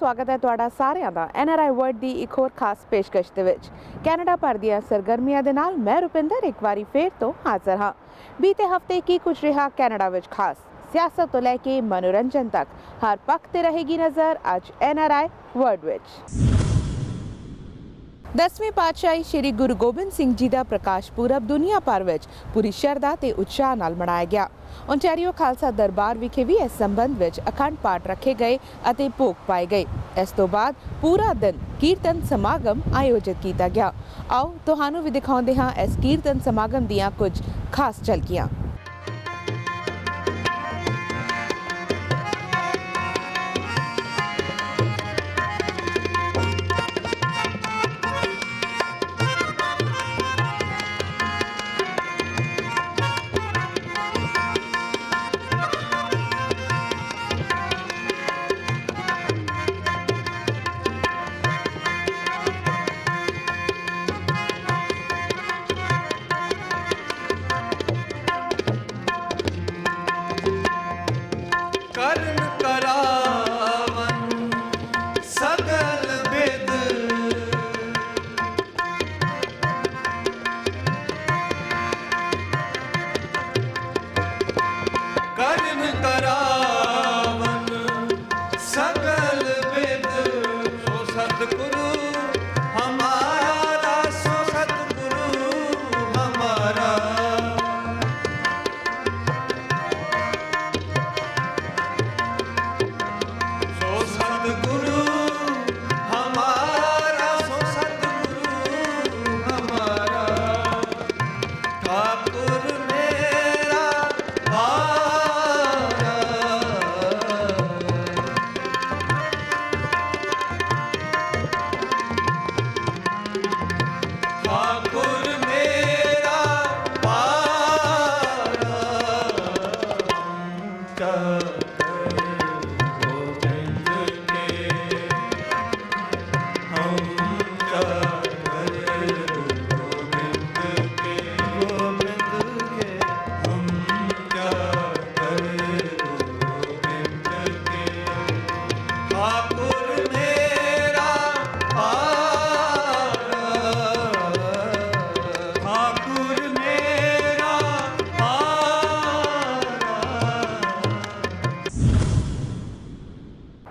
स्वागत है तुहाडा सारिਆਂ ਦਾ NRI वर्ल्ड ਦੀ ਇੱਕ ਹੋਰ ਖਾਸ ਪੇਸ਼ਕਸ਼ ਦੇ ਵਿੱਚ। ਕੈਨੇਡਾ ਭਰ ਦੀਆਂ ਸਰਗਰਮੀਆਂ ਦੇ ਨਾਲ ਮੈਂ ਰੁਪਿੰਦਰ ਇੱਕ ਵਾਰੀ ਫੇਰ ਤੋਂ ਹਾਜ਼ਰ ਹਾਂ। ਬੀਤੇ ਹਫਤੇ ਕੀ ਕੁਝ ਰਿਹਾ ਕੈਨੇਡਾ ਵਿੱਚ ਖਾਸ, ਸਿਆਸਤ ਤੋਂ ਲੈ ਕੇ ਮਨੋਰੰਜਨ ਤੱਕ ਹਰ ਪੱਖ ਤੇ ਰਹੇਗੀ ਨਜ਼ਰ ਅੱਜ NRI वर्ल्ड ਵਿੱਚ। 10ਵੀਂ ਪਾਤਸ਼ਾਹੀ श्री गुरु गोबिंद सिंह जी का प्रकाश पुरब दुनिया भर में पूरी शरधा ते उत्साह नाल मनाया गया। ओंटारियो खालसा दरबार विखे भी इस संबंध में अखंड पाठ रखे गए और भोग पाए गए। इस तो बाद पूरा दिन कीर्तन समागम आयोजित किया गया। आओ तुहानू भी दिखाते हाँ इस कीर्तन समागम दियां कुछ खास झलकियां।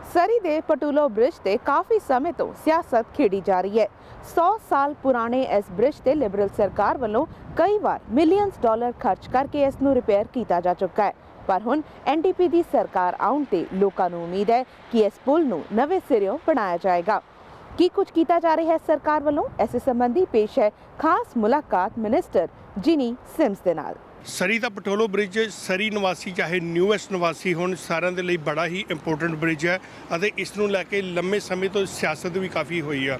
सरी दे पटूलो ब्रिज ते काफ़ी समय तो सियासत खेड़ी जा रही है। 100 साल पुराने इस ब्रिज ते लिबरल सरकार वालों कई बार मिलियंस डॉलर खर्च करके इसनू रिपेयर किया जा चुका है, पर हुण NDP दी सरकार आउण ते लोकां नू उम्मीद है कि इस पुल नू नवे सिरों बनाया जाएगा। की कुछ किया जा रहा है सरकार वालों, इस संबंधी पेश है खास मुलाकात मिनिस्टर जिनी सिम्स दे नाल। सरी का पटोलो ब्रिज सरी निवासी चाहे न्यूएस्ट निवासी होण सारिਆਂ ਦੇ ਲਈ बड़ा ही इंपोर्टेंट ब्रिज है ਅਤੇ ਇਸ ਨੂੰ ਲੈ ਕੇ ਲੰਮੇ ਸਮੇਂ ਤੋਂ ਸਿਆਸਤ ਵੀ ਕਾਫੀ ਹੋਈ ਆ।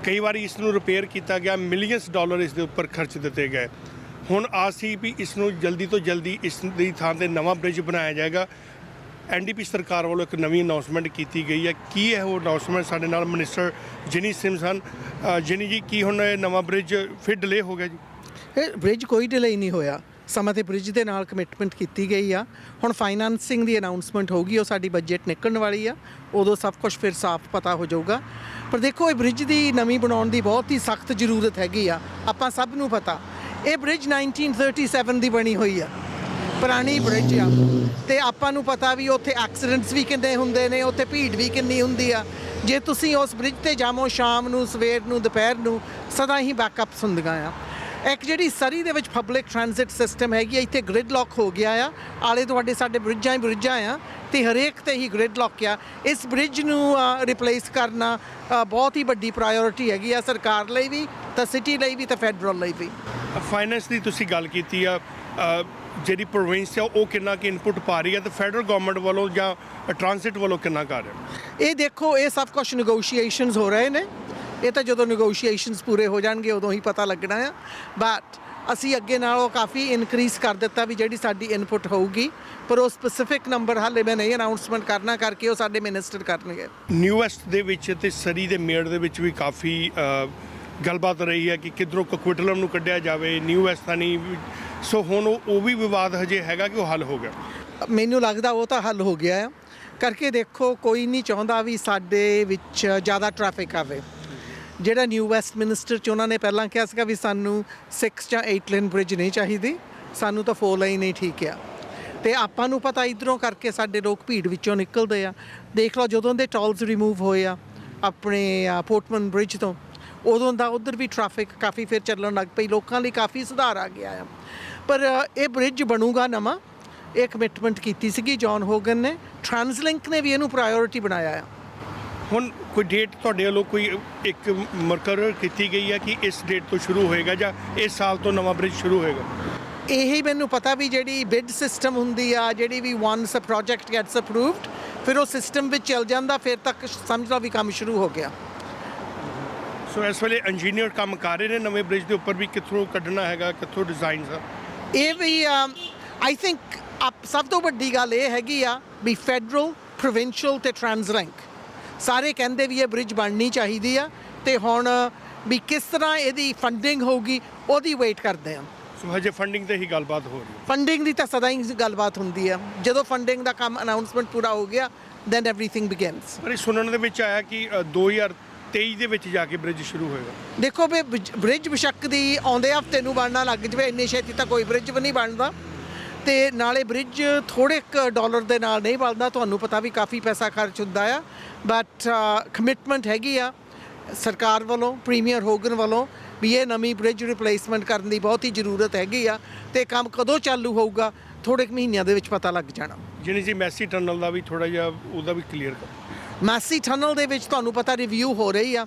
ਕਈ ਵਾਰੀ ਇਸ ਨੂੰ ਰਿਪੇਅਰ ਕੀਤਾ ਗਿਆ, ਮਿਲੀਅਨਸ ਡਾਲਰ ਇਸ ਦੇ ਉੱਪਰ ਖਰਚ ਦਿੱਤੇ ਗਏ। ਹੁਣ ਆਸ ਸੀ ਵੀ ਇਸ ਨੂੰ ਜਲਦੀ ਤੋਂ ਜਲਦੀ ਇਸ ਦੀ ਥਾਂ ਤੇ ਨਵਾਂ ਬ੍ਰਿਜ ਬਣਾਇਆ ਜਾਏਗਾ। NDP ਸਰਕਾਰ ਵੱਲੋਂ ਇੱਕ ਨਵੀਂ ਅਨਾਉਂਸਮੈਂਟ ਕੀਤੀ ਗਈ ਹੈ। ਕੀ ਹੈ ਉਹ ਅਨਾਉਂਸਮੈਂਟ? ਸਾਡੇ ਨਾਲ ਮਿਨਿਸਟਰ ਜਿਨੀ ਸਿਮਸ ਹਨ। ਜਿਨੀ ਜੀ, ਕੀ ਹੁਣ ਇਹ ਨਵਾਂ ਬ੍ਰਿਜ ਫਿਰ ਡਿਲੇ ਹੋ ਗਿਆ ਜੀ? ਇਹ ਬ੍ਰਿਜ ਕੋਈ ਡਿਲੇ ਨਹੀਂ ਹੋਇਆ। ਸਮਾਂ ਤੇ ਬ੍ਰਿਜ ਦੇ ਨਾਲ ਕਮਿਟਮੈਂਟ ਕੀਤੀ ਗਈ ਆ। ਹੁਣ ਫਾਈਨਾਂਸਿੰਗ ਦੀ ਅਨਾਉਂਸਮੈਂਟ ਹੋਊਗੀ, ਉਹ ਸਾਡੀ ਬਜਟ ਨਿਕਲਣ ਵਾਲੀ ਆ, ਉਦੋਂ ਸਭ ਕੁਝ ਫਿਰ ਸਾਫ਼ ਪਤਾ ਹੋ ਜਾਊਗਾ। ਪਰ ਦੇਖੋ, ਇਹ ਬ੍ਰਿਜ ਦੀ ਨਵੀਂ ਬਣਾਉਣ ਦੀ ਬਹੁਤ ਹੀ ਸਖਤ ਜ਼ਰੂਰਤ ਹੈਗੀ ਆ। ਆਪਾਂ ਸਭ ਨੂੰ ਪਤਾ ਇਹ ਬ੍ਰਿਜ 1937 ਦੀ ਬਣੀ ਹੋਈ ਆ, ਪੁਰਾਣੀ ਬ੍ਰਿਜ ਆ, ਤੇ ਆਪਾਂ ਨੂੰ ਪਤਾ ਵੀ ਉੱਥੇ ਐਕਸੀਡੈਂਟਸ ਵੀ ਕਿੰਨੇ ਹੁੰਦੇ ਨੇ, ਉੱਥੇ ਭੀੜ ਵੀ ਕਿੰਨੀ ਹੁੰਦੀ ਆ। ਜੇ ਤੁਸੀਂ ਉਸ ਬ੍ਰਿਜ ਤੇ ਜਾਵੋ ਸ਼ਾਮ ਨੂੰ, ਸਵੇਰ ਨੂੰ, ਦੁਪਹਿਰ ਨੂੰ, ਸਦਾ ਹੀ ਬੈਕਅਪਸ ਹੁੰਦੀਆਂ ਆ। ਇੱਕ ਜਿਹੜੀ ਸਰੀ ਦੇ ਵਿੱਚ ਪਬਲਿਕ ਟਰਾਂਜ਼ਿਟ ਸਿਸਟਮ ਹੈਗੀ ਆ, ਇੱਥੇ ਗ੍ਰਿਡ ਲੋਕ ਹੋ ਗਿਆ ਆ। ਆਲੇ ਤੁਹਾਡੇ ਸਾਡੇ ਬ੍ਰਿਜਾਂ ਹੀ ਬ੍ਰਿਜਾਂ ਆ ਤੇ ਹਰੇਕ ਤੇ ਹੀ ਗ੍ਰਿਡ ਲੋਕ ਆ। ਇਸ ਬ੍ਰਿਜ ਨੂੰ ਰਿਪਲੇਸ ਕਰਨਾ ਬਹੁਤ ਹੀ ਵੱਡੀ ਪ੍ਰਾਇਓਰਿਟੀ ਹੈਗੀ ਆ ਸਰਕਾਰ ਲਈ ਵੀ, ਤਾਂ ਸਿਟੀ ਲਈ ਵੀ, ਤਾਂ ਫੈਡਰਲ ਲਈ ਵੀ। ਫਾਈਨੈਂਸ ਦੀ ਤੁਸੀਂ ਗੱਲ ਕੀਤੀ ਆ, ਜਿਹੜੀ ਪ੍ਰੋਵਿੰਸ ਆ ਉਹ ਕਿੰਨਾ ਕਿ ਇਨਪੁਟ ਪਾ ਰਹੀ ਹੈ ਤੇ ਫੈਡਰਲ ਗਵਰਨਮੈਂਟ ਵੱਲੋਂ ਜਾਂ ਟਰਾਂਜ਼ਿਟ ਵੱਲੋਂ ਕਿੰਨਾ ਕਰ ਰਿਹਾ? ਇਹ ਦੇਖੋ, ਇਹ ਸਭ ਕੁਝ ਨੈਗੋਸ਼ੀਏਸ਼ਨਸ ਹੋ ਰਹੇ ਨੇ। ਇਹ ਤਾਂ ਜਦੋਂ ਨੈਗੋਸ਼ੀਏਸ਼ਨਸ ਪੂਰੇ ਹੋ ਜਾਣਗੇ ਉਦੋਂ ਹੀ ਪਤਾ ਲੱਗਣਾ ਆ। ਬਟ ਅਸੀਂ ਅੱਗੇ ਨਾਲੋਂ ਕਾਫੀ ਇਨਕਰੀਜ਼ ਕਰ ਦਿੱਤਾ ਵੀ ਜਿਹੜੀ ਸਾਡੀ ਇਨਪੁਟ ਹੋਊਗੀ, ਪਰ ਉਹ ਸਪੈਸੀਫਿਕ ਨੰਬਰ ਹਾਲੇ ਮੈਂ ਨਹੀਂ ਅਨਾਉਂਸਮੈਂਟ ਕਰਨਾ, ਕਰਕੇ ਉਹ ਸਾਡੇ ਮਿਨਿਸਟਰ ਕਰਨਗੇ। ਨਿਊ ਵੈਸਟ ਦੇ ਵਿੱਚ ਤੇ ਸਰੀ ਦੇ ਮੇੜ ਦੇ ਵਿੱਚ ਵੀ ਕਾਫੀ ਗੱਲਬਾਤ ਰਹੀ ਹੈ ਕਿ ਕਿੱਧਰੋਂ ਕੁਕਵਿਟਲਮ ਨੂੰ ਕੱਢਿਆ ਜਾਵੇ, ਨਿਊ ਵੈਸਟ ਤਾਂ ਨਹੀਂ। ਸੋ ਹੁਣ ਉਹ ਵੀ ਵਿਵਾਦ ਹਜੇ ਹੈਗਾ ਕਿ ਉਹ ਹੱਲ ਹੋ ਗਿਆ? ਮੈਨੂੰ ਲੱਗਦਾ ਉਹ ਤਾਂ ਹੱਲ ਹੋ ਗਿਆ ਆ, ਕਰਕੇ ਦੇਖੋ ਕੋਈ ਨਹੀਂ ਚਾਹੁੰਦਾ ਵੀ ਸਾਡੇ ਵਿੱਚ ਜ਼ਿਆਦਾ ਟ੍ਰੈਫਿਕ ਆਵੇ। ਜਿਹੜਾ ਨਿਊ ਵੈਸਟ ਮਿਨਿਸਟਰ 'ਚ ਉਹਨਾਂ ਨੇ ਪਹਿਲਾਂ ਕਿਹਾ ਸੀਗਾ ਵੀ ਸਾਨੂੰ 6 ਜਾਂ 8 ਲੇਨ ਬ੍ਰਿਜ ਨਹੀਂ ਚਾਹੀਦੀ, ਸਾਨੂੰ ਤਾਂ 4 ਲਾਈਨ ਹੀ ਠੀਕ ਆ। ਤੇ ਆਪਾਂ ਨੂੰ ਪਤਾ ਇਧਰੋਂ ਕਰਕੇ ਸਾਡੇ ਲੋਕ ਭੀੜ ਵਿੱਚੋਂ ਨਿਕਲਦੇ ਆ। ਦੇਖ ਲਓ ਜਦੋਂ ਦੇ ਟੋਲਸ ਰਿਮੂਵ ਹੋਏ ਆ ਆਪਣੇ ਪੋਰਟਮਨ ਬ੍ਰਿਜ ਤੋਂ, ਉਦੋਂ ਦਾ ਉਧਰ ਵੀ ਟ੍ਰੈਫਿਕ ਕਾਫੀ ਫਿਰ ਚੱਲਣ ਲੱਗ ਪਈ, ਲੋਕਾਂ ਲਈ ਕਾਫੀ ਸੁਧਾਰ ਆ ਗਿਆ ਆ। ਪਰ ਇਹ ਬ੍ਰਿਜ ਬਣੂਗਾ ਨਵਾਂ, ਇਹ ਕਮਿਟਮੈਂਟ ਕੀਤੀ ਸੀਗੀ ਜੌਨ ਹੋਗਨ ਨੇ, ਟਰਾਂਸਲਿੰਕ ਨੇ ਵੀ ਇਹਨੂੰ ਪ੍ਰਾਇੋਰਿਟੀ ਬਣਾਇਆ ਆ। ਹੁਣ ਕੋਈ ਡੇਟ ਤੁਹਾਡੇ ਵੱਲੋਂ ਕੋਈ ਇੱਕ ਮੁਕਰਰ ਕੀਤੀ ਗਈ ਹੈ ਕਿ ਇਸ ਡੇਟ ਤੋਂ ਸ਼ੁਰੂ ਹੋਏਗਾ ਜਾਂ ਇਸ ਸਾਲ ਤੋਂ ਨਵਾਂ ਬ੍ਰਿਜ ਸ਼ੁਰੂ ਹੋਏਗਾ? ਇਹੀ ਮੈਨੂੰ ਪਤਾ ਵੀ ਜਿਹੜੀ ਬਿਡ ਸਿਸਟਮ ਹੁੰਦੀ ਆ, ਜਿਹੜੀ ਵੀ once a project gets approved, ਫਿਰ ਉਹ ਸਿਸਟਮ ਵਿੱਚ ਚੱਲ ਜਾਂਦਾ, ਫਿਰ ਤੱਕ ਸਮਝ ਲਓ ਵੀ ਕੰਮ ਸ਼ੁਰੂ ਹੋ ਗਿਆ। ਸੋ ਇਸ ਵੇਲੇ ਇੰਜੀਨੀਅਰ ਕੰਮ ਕਰ ਰਹੇ ਨੇ ਨਵੇਂ ਬ੍ਰਿਜ ਦੇ ਉੱਪਰ ਵੀ, ਕਿੱਥੋਂ ਕੱਢਣਾ ਹੈਗਾ, ਕਿੱਥੋਂ ਡਿਜ਼ਾਈਨ ਸਰ? ਇਹ ਵੀ ਆਈ ਥਿੰਕ ਸਭ ਤੋਂ ਵੱਡੀ ਗੱਲ ਇਹ ਹੈਗੀ ਆ ਵੀ ਫੈਡਰਲ, ਪ੍ਰੋਵਿੰਸ਼ੀਅਲ ਤੇ ਟਰਾਂਸਲਿੰਕ ਸਾਰੇ ਕਹਿੰਦੇ ਵੀ ਇਹ ਬ੍ਰਿਜ ਬਣਨੀ ਚਾਹੀਦੀ ਆ, ਤੇ ਹੁਣ ਵੀ ਕਿਸ ਤਰ੍ਹਾਂ ਇਹਦੀ ਫੰਡਿੰਗ ਹੋਊਗੀ ਉਹਦੀ ਵੇਟ ਕਰਦੇ ਆ। ਸੋ ਹਜੇ ਫੰਡਿੰਗ ਤੇ ਹੀ ਗੱਲਬਾਤ ਹੋ ਰਹੀ ਹੈ? ਫੰਡਿੰਗ ਦੀ ਤਾਂ ਸਦਾ ਹੀ ਗੱਲਬਾਤ ਹੁੰਦੀ ਆ, ਜਦੋਂ ਫੰਡਿੰਗ ਦਾ ਕੰਮ ਅਨਾਉਂਸਮੈਂਟ ਪੂਰਾ ਹੋ ਗਿਆ ਦੈਨ ਐਵਰੀਥਿੰਗ ਬਿਗਿਨਸ। ਪਰ ਇਹ ਸੁਣਨ ਦੇ ਵਿੱਚ ਆਇਆ ਕਿ 2023 ਦੇ ਵਿੱਚ ਜਾ ਕੇ ਬ੍ਰਿਜ ਸ਼ੁਰੂ ਹੋਏਗਾ। ਦੇਖੋ ਵੀ ਬ੍ਰਿਜ ਬੇਸ਼ੱਕ ਦੀ ਆਉਂਦੇ ਹਫਤੇ ਨੂੰ ਬਣਨਾ ਲੱਗ ਜਵੇ, ਇੰਨੀ ਛੇਤੀ ਤਾਂ ਕੋਈ ਬ੍ਰਿਜ ਵੀ ਨਹੀਂ ਬਣਦਾ, ਤੇ ਨਾਲੇ ਬ੍ਰਿਜ ਥੋੜ੍ਹੇ ਕੁ ਡਾਲਰ ਦੇ ਨਾਲ ਨਹੀਂ ਬਣਦਾ, ਤੁਹਾਨੂੰ ਪਤਾ ਵੀ ਕਾਫੀ ਪੈਸਾ ਖਰਚ ਹੁੰਦਾ ਆ। ਬਟ ਕਮਿਟਮੈਂਟ ਹੈਗੀ ਆ ਸਰਕਾਰ ਵੱਲੋਂ, ਪ੍ਰੀਮੀਅਰ ਹੋਗਨ ਵੱਲੋਂ, ਵੀ ਇਹ ਨਵੀਂ ਬ੍ਰਿਜ ਰਿਪਲੇਸਮੈਂਟ ਕਰਨ ਦੀ ਬਹੁਤ ਹੀ ਜ਼ਰੂਰਤ ਹੈਗੀ ਆ, ਤੇ ਕੰਮ ਕਦੋਂ ਚਾਲੂ ਹੋਊਗਾ ਥੋੜ੍ਹੇ ਕੁ ਮਹੀਨਿਆਂ ਦੇ ਵਿੱਚ ਪਤਾ ਲੱਗ ਜਾਣਾ। ਜਿਹਨੇ ਜੀ ਮੈਸੀ ਟਨਲ ਦਾ ਵੀ ਥੋੜ੍ਹਾ ਜਿਹਾ ਉਹਦਾ ਵੀ ਕਲੀਅਰ ਕਰ। ਮੈਸੀ ਟਨਲ ਦੇ ਵਿੱਚ ਤੁਹਾਨੂੰ ਪਤਾ ਰਿਵਿਊ ਹੋ ਰਹੀ ਆ,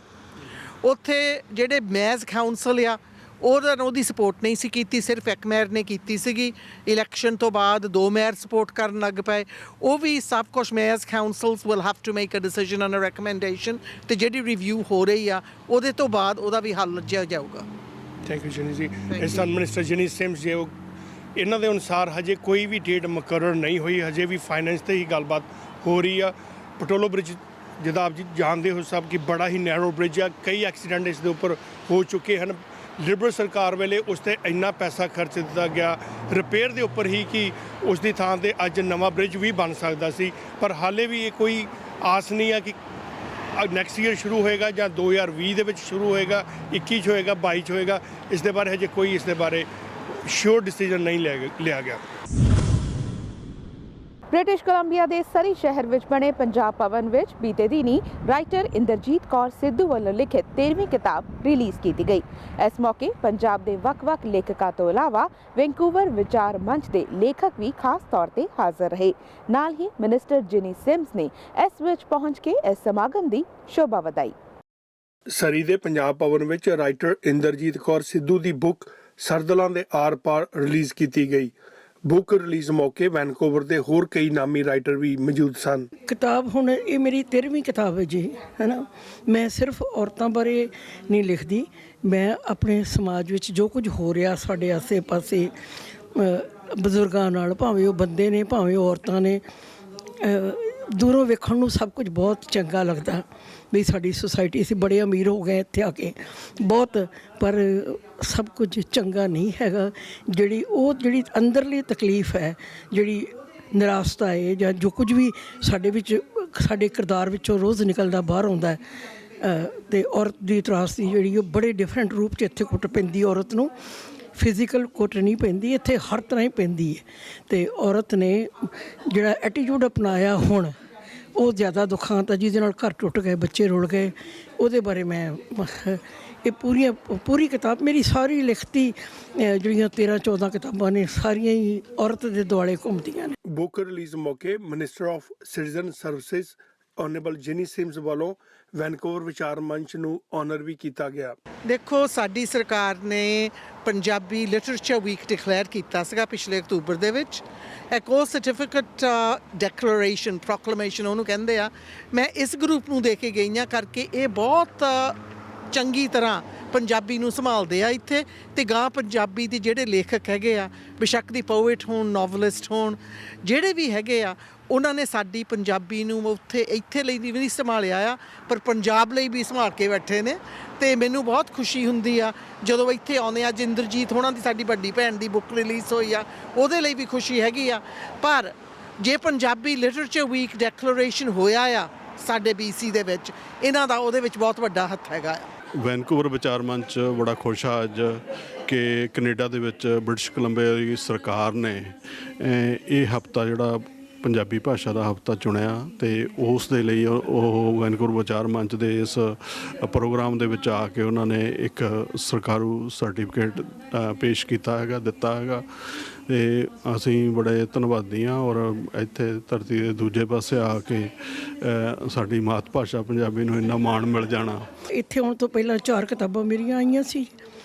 ਉੱਥੇ ਜਿਹੜੇ ਮੈਜ਼ ਕਾਉਂਸਲ ਆ ਉਹਦੀ ਸਪੋਰਟ ਨਹੀਂ ਸੀ ਕੀਤੀ, ਸਿਰਫ ਇੱਕ ਮੇਅਰ ਨੇ ਕੀਤੀ ਸੀਗੀ। ਇਲੈਕਸ਼ਨ ਤੋਂ ਬਾਅਦ 2 ਮੇਅਰ ਸਪੋਰਟ ਕਰਨ ਲੱਗ ਪਏ, ਉਹ ਵੀ ਸਭ ਕੁਛ mayors councils will have to make a decision on a recommendation, ਤੇ ਜਿਹੜੀ ਰਿਵਿਊ ਹੋ ਰਹੀ ਆ ਉਹਦੇ ਤੋਂ ਬਾਅਦ ਉਹਦਾ ਵੀ ਹੱਲ ਲੱਭਿਆ ਜਾਊਗਾ। ਥੈਂਕ ਯੂ ਜਨੀ ਜੀ। ਇਸ ਤਰ੍ਹਾਂ ਮਿਨਿਸਟਰ ਜਨੀ ਸਿਮਸ ਜੀ, ਇਹਨਾਂ ਦੇ ਅਨੁਸਾਰ ਹਜੇ ਕੋਈ ਵੀ ਡੇਟ ਮੁਕਰਰ ਨਹੀਂ ਹੋਈ, ਹਜੇ ਵੀ ਫਾਈਨੈਂਸ ਤੇ ਹੀ ਗੱਲਬਾਤ ਹੋ ਰਹੀ ਆ। ਪਟੋਲੋ ਬ੍ਰਿਜ ਜਿੱਦਾਂ ਆਪ ਜੀ ਜਾਣਦੇ ਹੋ ਸਭ ਕਿ ਬੜਾ ਹੀ ਨੈਰੋ ਬ੍ਰਿਜ ਆ, ਕਈ ਐਕਸੀਡੈਂਟ ਇਸ ਦੇ ਉੱਪਰ ਹੋ ਚੁੱਕੇ ਹਨ। ਲਿਬਰਲ ਸਰਕਾਰ ਵੇਲੇ ਉਸ 'ਤੇ ਇੰਨਾ ਪੈਸਾ ਖਰਚ ਦਿੱਤਾ ਗਿਆ ਰਿਪੇਅਰ ਦੇ ਉੱਪਰ ਹੀ ਕਿ ਉਸ ਦੀ ਥਾਂ 'ਤੇ ਅੱਜ ਨਵਾਂ ਬ੍ਰਿਜ ਵੀ ਬਣ ਸਕਦਾ ਸੀ, ਪਰ ਹਾਲੇ ਵੀ ਇਹ ਕੋਈ ਆਸ ਨਹੀਂ ਆ ਕਿ ਨੈਕਸਟ ਈਅਰ ਸ਼ੁਰੂ ਹੋਏਗਾ ਜਾਂ 2020 ਦੇ ਵਿੱਚ ਸ਼ੁਰੂ ਹੋਏਗਾ, 21 'ਚ ਹੋਏਗਾ, 22 'ਚ ਹੋਏਗਾ। ਇਸ ਦੇ ਬਾਰੇ ਹਜੇ ਕੋਈ ਇਸ ਦੇ ਬਾਰੇ ਸ਼ੋਰ ਡਿਸੀਜਨ ਨਹੀਂ ਲਿਆ ਗਿਆ। ਬ੍ਰਿਟਿਸ਼ ਕੋਲੰਬੀਆ ਦੇ ਸਰੀ ਸ਼ਹਿਰ ਵਿੱਚ ਬਣੇ ਪੰਜਾਬ ਭਵਨ ਵਿੱਚ ਬੀਤੇ ਦਿਨੀ ਰਾਈਟਰ ਇੰਦਰਜੀਤ ਕੌਰ ਸਿੱਧੂ ਵੱਲੋਂ ਲਿਖਿਤ 13ਵੀਂ ਕਿਤਾਬ ਰਿਲੀਜ਼ ਕੀਤੀ ਗਈ। ਇਸ ਮੌਕੇ ਪੰਜਾਬ ਦੇ ਵੱਖ-ਵੱਖ ਲੇਖਕਾਂ ਤੋਂ ਇਲਾਵਾ ਵੈਂਕੂਵਰ ਵਿਚਾਰ ਮੰਚ ਦੇ ਲੇਖਕ ਵੀ ਖਾਸ ਤੌਰ ਤੇ ਹਾਜ਼ਰ ਰਹੇ। ਨਾਲ ਹੀ ਮਿਨਿਸਟਰ ਜਿਨੀ ਸਿਮਸ ਨੇ ਇਸ ਵਿੱਚ ਪਹੁੰਚ ਕੇ ਇਸ ਸਮਾਗਮ ਦੀ ਸ਼ੋਭਾ ਵਧਾਈ। ਸਰੀ ਦੇ ਪੰਜਾਬ ਭਵਨ ਵਿੱਚ ਰਾਈਟਰ ਇੰਦਰਜੀਤ ਕੌਰ ਸਿੱਧੂ ਦੀ ਬੁੱਕ ਸਰਦਲਾਂ ਦੇ ਆਰ-ਪਾਰ ਰਿਲੀਜ਼ ਕੀਤੀ ਗਈ। ਬੁੱਕ ਰਿਲੀਜ਼ ਮੌਕੇ ਵੈਨਕੂਵਰ ਦੇ ਹੋਰ ਕਈ ਨਾਮੀ ਰਾਈਟਰ ਵੀ ਮੌਜੂਦ ਸਨ। ਕਿਤਾਬ ਹੁਣ ਇਹ ਮੇਰੀ 13ਵੀਂ ਕਿਤਾਬ ਹੈ ਜੀ, ਹੈ ਨਾ। ਮੈਂ ਸਿਰਫ ਔਰਤਾਂ ਬਾਰੇ ਨਹੀਂ ਲਿਖਦੀ, ਮੈਂ ਆਪਣੇ ਸਮਾਜ ਵਿੱਚ ਜੋ ਕੁਝ ਹੋ ਰਿਹਾ ਸਾਡੇ ਆਸੇ-ਪਾਸੇ ਬਜ਼ੁਰਗਾਂ ਨਾਲ, ਭਾਵੇਂ ਉਹ ਬੰਦੇ ਨੇ ਭਾਵੇਂ ਉਹ ਔਰਤਾਂ ਨੇ, ਦੂਰੋਂ ਵੇਖਣ ਨੂੰ ਸਭ ਕੁਝ ਬਹੁਤ ਚੰਗਾ ਲੱਗਦਾ ਵੀ ਸਾਡੀ ਸੁਸਾਇਟੀ ਅਸੀਂ ਬੜੇ ਅਮੀਰ ਹੋ ਗਏ ਇੱਥੇ ਆ ਕੇ ਬਹੁਤ, ਪਰ ਸਭ ਕੁਝ ਚੰਗਾ ਨਹੀਂ ਹੈਗਾ। ਜਿਹੜੀ ਅੰਦਰਲੀ ਤਕਲੀਫ ਹੈ, ਜਿਹੜੀ ਨਿਰਾਸ਼ਤਾ ਹੈ, ਜਾਂ ਜੋ ਕੁਝ ਵੀ ਸਾਡੇ ਵਿੱਚ ਸਾਡੇ ਕਿਰਦਾਰ ਵਿੱਚੋਂ ਰੋਜ਼ ਨਿਕਲਦਾ ਬਾਹਰ ਆਉਂਦਾ, ਅਤੇ ਔਰਤ ਦੀ ਤਰਾਸਦੀ ਜਿਹੜੀ ਉਹ ਬੜੇ ਡਿਫਰੈਂਟ ਰੂਪ 'ਚ ਇੱਥੇ ਕੁੱਟ ਪੈਂਦੀ ਔਰਤ ਨੂੰ। ਫਿਜ਼ੀਕਲ ਕੁੱਟ ਨਹੀਂ ਪੈਂਦੀ ਇੱਥੇ, ਹਰ ਤਰ੍ਹਾਂ ਹੀ ਪੈਂਦੀ ਹੈ। ਅਤੇ ਔਰਤ ਨੇ ਜਿਹੜਾ ਐਟੀਟਿਊਡ ਅਪਣਾਇਆ ਹੁਣ, ਉਹ ਜ਼ਿਆਦਾ ਦੁਖਾਂਤ, ਜਿਹਦੇ ਨਾਲ ਘਰ ਟੁੱਟ ਗਏ, ਬੱਚੇ ਰੁਲ ਗਏ, ਉਹਦੇ ਬਾਰੇ ਮੈਂ ਇਹ ਪੂਰੀ ਕਿਤਾਬ ਮੇਰੀ ਸਾਰੀ ਲਿਖਤੀ ਜਿਹੜੀਆਂ 13-14 ਕਿਤਾਬਾਂ ਨੇ, ਸਾਰੀਆਂ ਹੀ ਔਰਤ ਦੇ ਦੁਆਲੇ ਘੁੰਮਦੀਆਂ ਨੇ। ਬੁੱਕ ਰਿਲੀਜ਼ ਮੌਕੇ minister of citizen services honourable ਜਿਨੀ ਸਿਮਸ ਵੱਲੋਂ ਵੈਨਕੂਵਰ ਵਿਚਾਰ ਮੰਚ ਨੂੰ ਆਨਰ ਵੀ ਕੀਤਾ ਗਿਆ। ਦੇਖੋ, ਸਾਡੀ ਸਰਕਾਰ ਨੇ ਪੰਜਾਬੀ ਲਿਟਰੇਚਰ ਵੀਕ ਡਿਕਲੇਅਰ ਕੀਤਾ ਸੀਗਾ ਪਿਛਲੇ ਅਕਤੂਬਰ ਦੇ ਵਿੱਚ। ਇੱਕ ਉਹ ਸਰਟੀਫਿਕੇਟ ਡੈਕਲੇਰੇਸ਼ਨ ਪ੍ਰੋਕਲੇਮੇਸ਼ਨ ਉਹਨੂੰ ਕਹਿੰਦੇ ਆ, ਮੈਂ ਇਸ ਗਰੁੱਪ ਨੂੰ ਦੇ ਕੇ ਗਈ ਹਾਂ, ਕਰਕੇ ਇਹ ਬਹੁਤ ਚੰਗੀ ਤਰ੍ਹਾਂ ਪੰਜਾਬੀ ਨੂੰ ਸੰਭਾਲਦੇ ਆ ਇੱਥੇ। ਤੇ ਗਾਂ ਪੰਜਾਬੀ ਦੇ ਜਿਹੜੇ ਲੇਖਕ ਹੈਗੇ ਆ, ਬੇਸ਼ੱਕ ਦੀ ਪੋਇਟ ਹੋਣ, ਨੋਵਲਿਸਟ ਹੋਣ, ਜਿਹੜੇ ਵੀ ਹੈਗੇ ਆ, ਉਹਨਾਂ ਨੇ ਸਾਡੀ ਪੰਜਾਬੀ ਨੂੰ ਇੱਥੇ ਲਈ ਵੀ ਨਹੀਂ ਸੰਭਾਲਿਆ ਆ, ਪਰ ਪੰਜਾਬ ਲਈ ਵੀ ਸੰਭਾਲ ਕੇ ਬੈਠੇ ਨੇ। ਤੇ ਮੈਨੂੰ ਬਹੁਤ ਖੁਸ਼ੀ ਹੁੰਦੀ ਆ ਜਦੋਂ ਇੱਥੇ ਆਉਂਦੇ ਆ। ਇੰਦਰਜੀਤ ਹੋਣਾ ਦੀ, ਸਾਡੀ ਵੱਡੀ ਭੈਣ ਦੀ ਬੁੱਕ ਰਿਲੀਜ਼ ਹੋਈ ਆ, ਉਹਦੇ ਲਈ ਵੀ ਖੁਸ਼ੀ ਹੈਗੀ ਆ। ਪਰ ਜੇ ਪੰਜਾਬੀ ਲਿਟਰੇਚਰ ਵੀਕ ਡੈਕਲੇਰੇਸ਼ਨ ਹੋਇਆ ਆ ਸਾਡੇ BC ਦੇ ਵਿੱਚ, ਇਹਨਾਂ ਦਾ ਉਹਦੇ ਵਿੱਚ ਬਹੁਤ ਵੱਡਾ ਹੱਥ ਹੈਗਾ ਆ। ਵੈਨਕੂਵਰ ਵਿਚਾਰ ਮੰਚ ਬੜਾ ਖੁਸ਼ ਆ ਅੱਜ ਕਿ ਕੈਨੇਡਾ ਦੇ ਵਿੱਚ ਬ੍ਰਿਟਿਸ਼ ਕੋਲੰਬੀਆ ਦੀ ਸਰਕਾਰ ਨੇ ਇਹ ਹਫਤਾ ਜਿਹੜਾ ਪੰਜਾਬੀ ਭਾਸ਼ਾ ਦਾ ਹਫਤਾ ਚੁਣਿਆ ਤੇ ਉਸ ਦੇ ਲਈ ਉਹ ਵੈਨਕੂਵਰ ਵਿਚਾਰ ਮੰਚ ਦੇ ਇਸ ਪ੍ਰੋਗਰਾਮ ਦੇ ਵਿੱਚ ਆ ਕੇ ਉਹਨਾਂ ਨੇ ਇੱਕ ਸਰਕਾਰੂ ਸਰਟੀਫਿਕੇਟ ਪੇਸ਼ ਕੀਤਾ ਹੈਗਾ, ਦਿੱਤਾ ਹੈਗਾ ਤੇ ਅਸੀਂ ਬੜੇ ਧੰਨਵਾਦੀ ਹਾਂ। ਔਰ ਇੱਥੇ ਧਰਤੀ ਦੇ ਦੂਜੇ ਪਾਸੇ ਆ ਕੇ ਸਾਡੀ ਮਾਤ ਭਾਸ਼ਾ ਪੰਜਾਬੀ ਨੂੰ ਇੰਨਾ ਮਾਣ ਮਿਲ ਜਾਣਾ। ਇੱਥੇ ਆਉਣ ਤੋਂ ਪਹਿਲਾਂ 4 ਕਿਤਾਬਾਂ ਮੇਰੀਆਂ ਆਈਆਂ ਸੀ,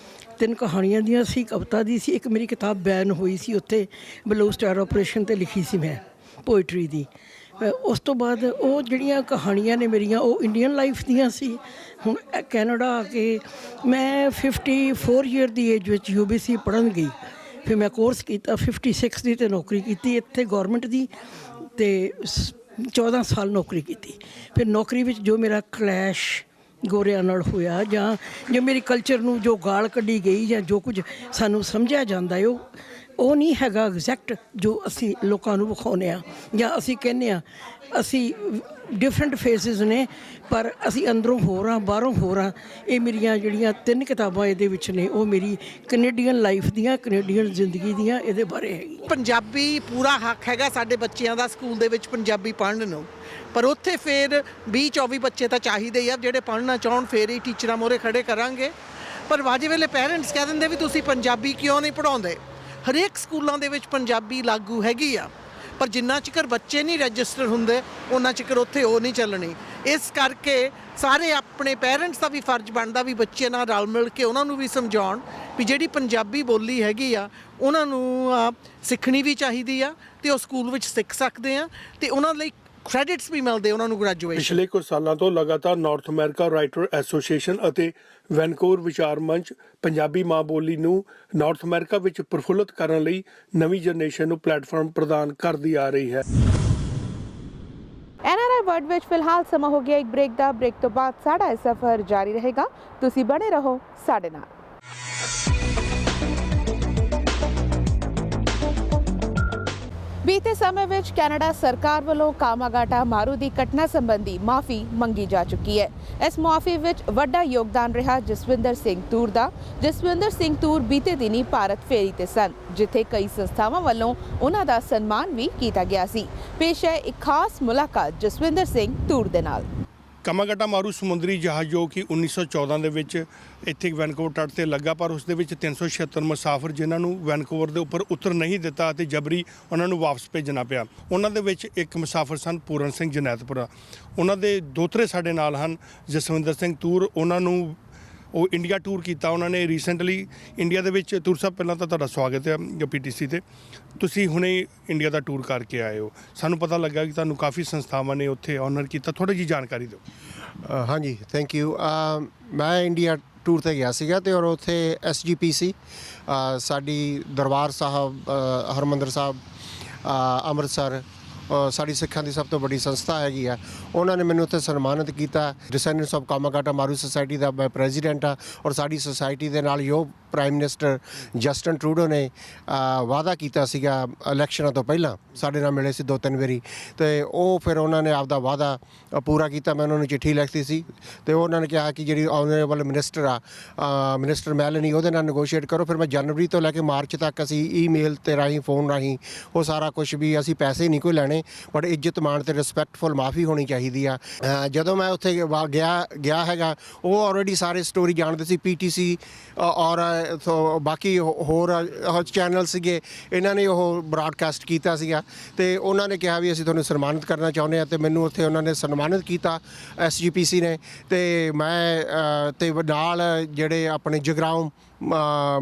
3 ਕਹਾਣੀਆਂ ਦੀਆਂ ਸੀ, ਕਵਿਤਾ ਦੀ ਸੀ, ਇੱਕ ਮੇਰੀ ਕਿਤਾਬ ਬੈਨ ਹੋਈ ਸੀ ਉੱਥੇ ਬਲੂ ਸਟਾਰ ਆਪਰੇਸ਼ਨ 'ਤੇ ਲਿਖੀ ਸੀ ਮੈਂ ਪੋਇਟਰੀ ਦੀ। ਉਸ ਤੋਂ ਬਾਅਦ ਉਹ ਜਿਹੜੀਆਂ ਕਹਾਣੀਆਂ ਨੇ ਮੇਰੀਆਂ ਉਹ ਇੰਡੀਅਨ ਲਾਈਫ ਦੀਆਂ ਸੀ। ਹੁਣ ਕੈਨੇਡਾ ਆ ਕੇ ਮੈਂ 54 ਈਅਰ ਦੀ ਏਜ ਵਿੱਚ UBC ਪੜ੍ਹਨ ਗਈ, ਫਿਰ ਮੈਂ ਕੋਰਸ ਕੀਤਾ 56 ਦੀ, ਅਤੇ ਨੌਕਰੀ ਕੀਤੀ ਇੱਥੇ ਗੌਰਮੈਂਟ ਦੀ, ਅਤੇ 14 ਸਾਲ ਨੌਕਰੀ ਕੀਤੀ। ਫਿਰ ਨੌਕਰੀ ਵਿੱਚ ਜੋ ਮੇਰਾ ਕਲੈਸ਼ ਗੋਰਿਆਂ ਨਾਲ ਹੋਇਆ ਜਾਂ ਜੋ ਮੇਰੀ ਕਲਚਰ ਨੂੰ ਜੋ ਗਾਲ ਕੱਢੀ ਗਈ ਜਾਂ ਜੋ ਕੁਝ ਸਾਨੂੰ ਸਮਝਿਆ ਜਾਂਦਾ ਹੈ ਉਹ ਨਹੀਂ ਹੈਗਾ ਐਗਜ਼ੈਕਟ ਜੋ ਅਸੀਂ ਲੋਕਾਂ ਨੂੰ ਵਿਖਾਉਂਦੇ ਹਾਂ ਜਾਂ ਅਸੀਂ ਕਹਿੰਦੇ ਹਾਂ। ਅਸੀਂ ਡਿਫਰੈਂਟ ਫੇਸਿਸ ਨੇ ਪਰ ਅਸੀਂ ਅੰਦਰੋਂ ਹੋਰ ਹਾਂ, ਬਾਹਰੋਂ ਹੋਰ ਹਾਂ। ਇਹ ਮੇਰੀਆਂ ਜਿਹੜੀਆਂ 3 ਕਿਤਾਬਾਂ ਇਹਦੇ ਵਿੱਚ ਨੇ ਉਹ ਮੇਰੀ ਕੈਨੇਡੀਅਨ ਲਾਈਫ ਦੀਆਂ, ਕੈਨੇਡੀਅਨ ਜ਼ਿੰਦਗੀ ਦੀਆਂ ਇਹਦੇ ਬਾਰੇ ਹੈਗੀ। ਪੰਜਾਬੀ ਪੂਰਾ ਹੱਕ ਹੈਗਾ ਸਾਡੇ ਬੱਚਿਆਂ ਦਾ ਸਕੂਲ ਦੇ ਵਿੱਚ ਪੰਜਾਬੀ ਪੜ੍ਹਨ ਨੂੰ, ਪਰ ਉੱਥੇ ਫਿਰ 20-24 ਬੱਚੇ ਤਾਂ ਚਾਹੀਦੇ ਹੀ ਆ ਜਿਹੜੇ ਪੜ੍ਹਨਾ ਚਾਹੁਣ, ਫਿਰ ਹੀ ਟੀਚਰਾਂ ਮੋਹਰੇ ਖੜੇ ਕਰਾਂਗੇ। ਪਰ ਵਾਜੇ ਵੇਲੇ ਪੇਰੈਂਟਸ ਕਹਿ ਦਿੰਦੇ ਵੀ ਤੁਸੀਂ ਪੰਜਾਬੀ ਕਿਉਂ ਨਹੀਂ ਪੜ੍ਹਾਉਂਦੇ। ਹਰੇਕ ਸਕੂਲਾਂ ਦੇ ਵਿੱਚ ਪੰਜਾਬੀ ਲਾਗੂ ਹੈਗੀ ਆ, ਪਰ ਜਿੰਨਾ ਚਿਰ ਬੱਚੇ ਨਹੀਂ ਰਜਿਸਟਰ ਹੁੰਦੇ ਉਹਨਾਂ ਚਿਰ ਉੱਥੇ ਉਹ ਨਹੀਂ ਚੱਲਣੀ। ਇਸ ਕਰਕੇ ਸਾਰੇ ਆਪਣੇ ਪੇਰੈਂਟਸ ਦਾ ਵੀ ਫਰਜ਼ ਬਣਦਾ ਵੀ ਬੱਚੇ ਨਾਲ ਰਲ ਮਿਲ ਕੇ ਉਹਨਾਂ ਨੂੰ ਵੀ ਸਮਝਾਉਣ ਵੀ ਜਿਹੜੀ ਪੰਜਾਬੀ ਬੋਲੀ ਹੈਗੀ ਆ ਉਹਨਾਂ ਨੂੰ ਸਿੱਖਣੀ ਵੀ ਚਾਹੀਦੀ ਆ ਤੇ ਉਹ ਸਕੂਲ ਵਿੱਚ ਸਿੱਖ ਸਕਦੇ ਆ ਤੇ ਉਹਨਾਂ ਲਈ ਕ੍ਰੈਡਿਟਸ ਵੀ ਮਿਲਦੇ ਉਹਨਾਂ ਨੂੰ ਗ੍ਰੈਜੂਏਸ਼ਨ। ਪਿਛਲੇ ਕੁਝ ਸਾਲਾਂ ਤੋਂ ਲਗਾਤਾਰ ਨਾਰਥ ਅਮਰੀਕਾ ਰਾਈਟਰ ਐਸੋਸੀਏਸ਼ਨ ਅਤੇ ਵੈਨਕੂਵਰ ਵਿਚਾਰ ਮੰਚ ਪੰਜਾਬੀ ਮਾਂ ਬੋਲੀ ਨੂੰ ਨਾਰਥ ਅਮਰੀਕਾ ਵਿੱਚ ਪ੍ਰਫੁੱਲਤ ਕਰਨ ਲਈ ਨਵੀਂ ਜਨਰੇਸ਼ਨ ਨੂੰ ਪਲੇਟਫਾਰਮ ਪ੍ਰਦਾਨ ਕਰਦੀ ਆ ਰਹੀ ਹੈ। NRI ਵਰਡ ਵਿੱਚ ਫਿਲਹਾਲ ਸਮਾਂ ਹੋ ਗਿਆ ਇੱਕ ਬ੍ਰੇਕ ਦਾ। ਬ੍ਰੇਕ ਤੋਂ ਬਾਅਦ ਸਾਡਾ ਇਹ ਸਫ਼ਰ ਜਾਰੀ ਰਹੇਗਾ, ਤੁਸੀਂ ਬਣੇ ਰਹੋ ਸਾਡੇ ਨਾਲ। ਬੀਤੇ ਸਮੇਂ ਵਿੱਚ ਕੈਨੇਡਾ ਸਰਕਾਰ ਵੱਲੋਂ ਕਾਮਾਗਾਟਾ ਮਾਰੂ ਦੀ ਘਟਨਾ ਸੰਬੰਧੀ ਮਾਫੀ ਮੰਗੀ ਜਾ ਚੁੱਕੀ ਹੈ। ਇਸ ਮਾਫੀ ਵਿੱਚ ਵੱਡਾ ਯੋਗਦਾਨ ਰਿਹਾ ਜਸਵਿੰਦਰ ਸਿੰਘ ਤੂਰ ਦਾ। ਜਸਵਿੰਦਰ ਸਿੰਘ ਤੂਰ ਬੀਤੇ ਦਿਨੀ ਭਾਰਤ ਫੇਰੀ ਤੇ ਸਨ, ਜਿੱਥੇ ਕਈ ਸੰਸਥਾਵਾਂ ਵੱਲੋਂ ਉਹਨਾਂ ਦਾ ਸਨਮਾਨ ਵੀ ਕੀਤਾ ਗਿਆ ਸੀ। ਪੇਸ਼ ਹੈ ਇੱਕ ਖਾਸ ਮੁਲਾਕਾਤ ਜਸਵਿੰਦਰ ਸਿੰਘ ਤੂਰ ਦੇ ਨਾਲ। ਕਾਮਾਗਾਟਾ ਮਾਰੂ ਸਮੁੰਦਰੀ ਜਹਾਜ਼ ਜੋ ਕਿ 1914 ਦੇ ਵਿੱਚ ਇੱਥੇ ਵੈਨਕੂਵਰ ਤੱਟ ਤੇ ਲੱਗਾ, ਪਰ ਉਸ ਦੇ ਵਿੱਚ 376 ਮੁਸਾਫਰ ਜਿਨ੍ਹਾਂ ਨੂੰ ਵੈਨਕੂਵਰ ਦੇ ਉੱਪਰ ਉਤਰ ਨਹੀਂ ਦਿੱਤਾ ਅਤੇ ਜਬਰੀ ਉਹਨਾਂ ਨੂੰ ਵਾਪਸ ਭੇਜਣਾ ਪਿਆ। ਉਹਨਾਂ ਦੇ ਵਿੱਚ ਇੱਕ ਮੁਸਾਫਰ ਸਨ ਪੂਰਨ ਸਿੰਘ ਜਨੈਤਪੁਰਾ। ਉਹਨਾਂ ਦੇ ਦੋਤਰੇ ਸਾਡੇ ਨਾਲ ਹਨ ਜਸਵਿੰਦਰ ਸਿੰਘ ਤੂਰ। ਉਹਨਾਂ ਨੂੰ ਉਹ ਇੰਡੀਆ ਟੂਰ ਕੀਤਾ ਉਹਨਾਂ ਨੇ ਰੀਸੈਂਟਲੀ ਇੰਡੀਆ ਦੇ ਵਿੱਚ। ਤੂਰ ਸਾਹਿਬ ਪਹਿਲਾਂ ਤਾਂ ਤੁਹਾਡਾ ਸਵਾਗਤ ਹੈ PTC ਤੇ। ਤੁਸੀਂ ਹੁਣੇ ਇੰਡੀਆ ਦਾ ਟੂਰ ਕਰਕੇ ਆਏ ਹੋ, ਸਾਨੂੰ ਪਤਾ ਲੱਗਾ ਕਿ ਤੁਹਾਨੂੰ ਕਾਫੀ ਸੰਸਥਾਵਾਂ ਨੇ ਉੱਥੇ ਆਨਰ ਕੀਤਾ, ਥੋੜ੍ਹੀ ਜਿਹੀ ਜਾਣਕਾਰੀ ਦਿਓ। ਹਾਂਜੀ, ਥੈਂਕ ਯੂ। ਮੈਂ ਇੰਡੀਆ ਟੂਰ 'ਤੇ ਗਿਆ ਸੀਗਾ ਅਤੇ ਔਰ ਉੱਥੇ SGPC ਸਾਡੀ ਦਰਬਾਰ ਸਾਹਿਬ, ਹਰਿਮੰਦਰ ਸਾਹਿਬ, ਅੰਮ੍ਰਿਤਸਰ ਸਾਡੀ ਸਿੱਖਾਂ ਦੀ ਸਭ ਤੋਂ ਵੱਡੀ ਸੰਸਥਾ ਹੈਗੀ ਆ। ਉਹਨਾਂ ਨੇ ਮੈਨੂੰ ਉੱਥੇ ਸਨਮਾਨਿਤ ਕੀਤਾ। ਡਿਸੈਂਡੈਂਟਸ ਆਫ ਕਾਮਾਗਾਟਾ ਮਾਰੂ ਸੁਸਾਇਟੀ ਦਾ ਮੈਂ ਪ੍ਰੈਜ਼ੀਡੈਂਟ ਆ ਔਰ ਸਾਡੀ ਸੁਸਾਇਟੀ ਦੇ ਨਾਲ ਜੋ ਪ੍ਰਾਈਮ ਮਿਨਿਸਟਰ ਜਸਟਨ ਟਰੂਡੋ ਨੇ ਵਾਅਦਾ ਕੀਤਾ ਸੀਗਾ ਇਲੈਕਸ਼ਨਾਂ ਤੋਂ ਪਹਿਲਾਂ, ਸਾਡੇ ਨਾਲ ਮਿਲੇ ਸੀ 2-3 ਵਾਰੀ, ਅਤੇ ਉਹ ਫਿਰ ਉਹਨਾਂ ਨੇ ਆਪਦਾ ਵਾਅਦਾ ਪੂਰਾ ਕੀਤਾ। ਮੈਂ ਉਹਨਾਂ ਨੂੰ ਚਿੱਠੀ ਲਿਖਤੀ ਸੀ ਅਤੇ ਉਹਨਾਂ ਨੇ ਕਿਹਾ ਕਿ ਜਿਹੜੀ ਆਨਰੇਬਲ ਮਿਨਿਸਟਰ ਆ, ਮਿਨਿਸਟਰ ਮੈਲਨੀ, ਉਹਦੇ ਨਾਲ ਨੈਗੋਸ਼ੀਏਟ ਕਰੋ। ਫਿਰ ਮੈਂ ਜਨਵਰੀ ਤੋਂ ਲੈ ਕੇ ਮਾਰਚ ਤੱਕ ਅਸੀਂ ਈਮੇਲ ਤੇ ਰਾਹੀਂ, ਫੋਨ ਰਾਹੀਂ ਉਹ ਸਾਰਾ ਕੁਝ ਵੀ, ਅਸੀਂ ਪੈਸੇ ਨਹੀਂ ਕੋਈ ਲੈਣੇ, ਬਟ ਇੱਜ਼ਤ ਮਾਣ ਤੇ ਰਿਸਪੈਕਟਫੁਲ ਮਾਫੀ ਹੋਣੀ ਚਾਹੀਦੀ ਆ। ਜਦੋਂ ਮੈਂ ਉੱਥੇ ਗਿਆ ਹੈਗਾ, ਉਹ ਆਲਰੇਡੀ ਸਾਰੇ ਸਟੋਰੀ ਜਾਣਦੇ ਸੀ। PTC ਔਰ ਬਾਕੀ ਹੋਰ ਚੈਨਲ ਸੀਗੇ, ਇਹਨਾਂ ਨੇ ਉਹ ਬਰਾਡਕਾਸਟ ਕੀਤਾ ਸੀਗਾ ਅਤੇ ਉਹਨਾਂ ਨੇ ਕਿਹਾ ਵੀ ਅਸੀਂ ਤੁਹਾਨੂੰ ਸਨਮਾਨਿਤ ਕਰਨਾ ਚਾਹੁੰਦੇ ਹਾਂ। ਅਤੇ ਮੈਨੂੰ ਉੱਥੇ ਉਹਨਾਂ ਨੇ ਸਨਮਾਨਿਤ ਕੀਤਾ SGPC ਨੇ। ਅਤੇ ਮੈਂ ਅਤੇ ਨਾਲ ਜਿਹੜੇ ਆਪਣੇ ਜਗਰਾਉਂ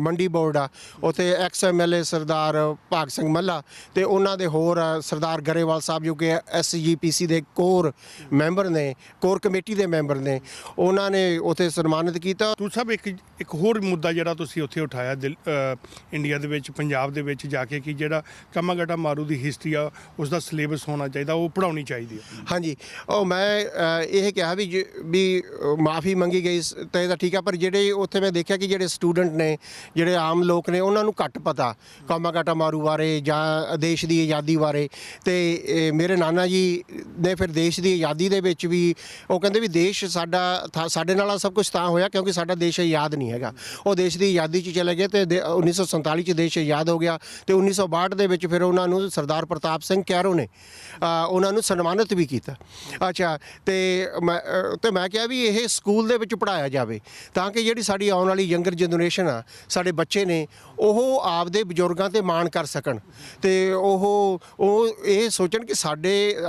ਮੰਡੀ ਬੋਰਡ ਆ, ਉੱਥੇ XMLA ਸਰਦਾਰ ਭਾਗ ਸਿੰਘ ਮੱਲਾ ਅਤੇ ਉਹਨਾਂ ਦੇ ਹੋਰ ਸਰਦਾਰ ਗਰੇਵਾਲ ਸਾਹਿਬ ਜੋ ਕਿ SGPC ਦੇ ਕੋਰ ਮੈਂਬਰ ਨੇ, ਕੋਰ ਕਮੇਟੀ ਦੇ ਮੈਂਬਰ ਨੇ, ਉਹਨਾਂ ਨੇ ਉੱਥੇ ਸਨਮਾਨਿਤ ਕੀਤਾ। ਤੂੰ ਸਾਹਿਬ ਇੱਕ ਹੋਰ ਮੁੱਦਾ ਜਿਹੜਾ ਤੁਸੀਂ ਉੱਥੇ ਉਠਾਇਆ ਇੰਡੀਆ ਦੇ ਵਿੱਚ, ਪੰਜਾਬ ਦੇ ਵਿੱਚ ਜਾ ਕੇ, ਕਿ ਜਿਹੜਾ ਕਾਮਾਗਾਟਾ ਮਾਰੂ ਦੀ ਹਿਸਟਰੀ ਆ ਉਸ ਦਾ ਸਿਲੇਬਸ ਹੋਣਾ ਚਾਹੀਦਾ, ਉਹ ਪੜ੍ਹਾਉਣੀ ਚਾਹੀਦੀ ਹੈ। ਹਾਂਜੀ, ਉਹ ਮੈਂ ਇਹ ਕਿਹਾ ਵੀ ਮਾਫੀ ਮੰਗੀ ਗਈ ਤਾਂ ਇਹਦਾ ਠੀਕ ਆ, ਪਰ ਜਿਹੜੇ ਉੱਥੇ ਮੈਂ ਦੇਖਿਆ ਕਿ ਜਿਹੜੇ ਸਟੂਡੈਂਟ ਸਟੂਡੈਂਟ ਨੇ, ਜਿਹੜੇ ਆਮ ਲੋਕ ਨੇ, ਉਹਨਾਂ ਨੂੰ ਘੱਟ ਪਤਾ ਕਾਮਾਗਾਟਾ ਮਾਰੂ ਬਾਰੇ ਜਾਂ ਦੇਸ਼ ਦੀ ਆਜ਼ਾਦੀ ਬਾਰੇ। ਤੇ ਮੇਰੇ ਨਾਨਾ ਜੀ ਨੇ ਫਿਰ ਦੇਸ਼ ਦੀ ਆਜ਼ਾਦੀ ਦੇ ਵਿੱਚ ਵੀ ਉਹ ਕਹਿੰਦੇ ਵੀ ਦੇਸ਼ ਸਾਡੇ ਨਾਲ ਸਭ ਕੁਝ ਤਾਂ ਹੋਇਆ ਕਿਉਂਕਿ ਸਾਡਾ ਦੇਸ਼ ਆਜ਼ਾਦ ਨਹੀਂ ਹੈਗਾ। ਉਹ ਦੇਸ਼ ਦੀ ਆਜ਼ਾਦੀ 'ਚ ਚਲੇ ਗਏ ਤੇ 1947 'ਚ ਦੇਸ਼ ਆਜ਼ਾਦ ਹੋ ਗਿਆ ਤੇ 1962 ਦੇ ਵਿੱਚ ਫਿਰ ਉਹਨਾਂ ਨੂੰ ਸਰਦਾਰ ਪ੍ਰਤਾਪ ਸਿੰਘ ਕੈਰੋ ਨੇ ਉਹਨਾਂ ਨੂੰ ਸਨਮਾਨਿਤ ਵੀ ਕੀਤਾ। ਅੱਛਾ, ਤੇ ਮੈਂ ਕਿਹਾ ਵੀ ਇਹ ਸਕੂਲ ਦੇ ਵਿੱਚ ਪੜ੍ਹਾਇਆ ਜਾਵੇ ਤਾਂ ਕਿ ਜਿਹੜੀ ਸਾਡੀ ਆਉਣ ਵਾਲੀ ਯੰਗਰ ਜਨਰੇਸ਼ਨ ਆ, ਸਾਡੇ ਬੱਚੇ ਨੇ, ਉਹ ਆਪਦੇ ਬਜ਼ੁਰਗਾਂ ਤੇ ਮਾਣ ਕਰ ਸਕਣ ਤੇ ਉਹ ਇਹ ਸੋਚਣ ਕਿ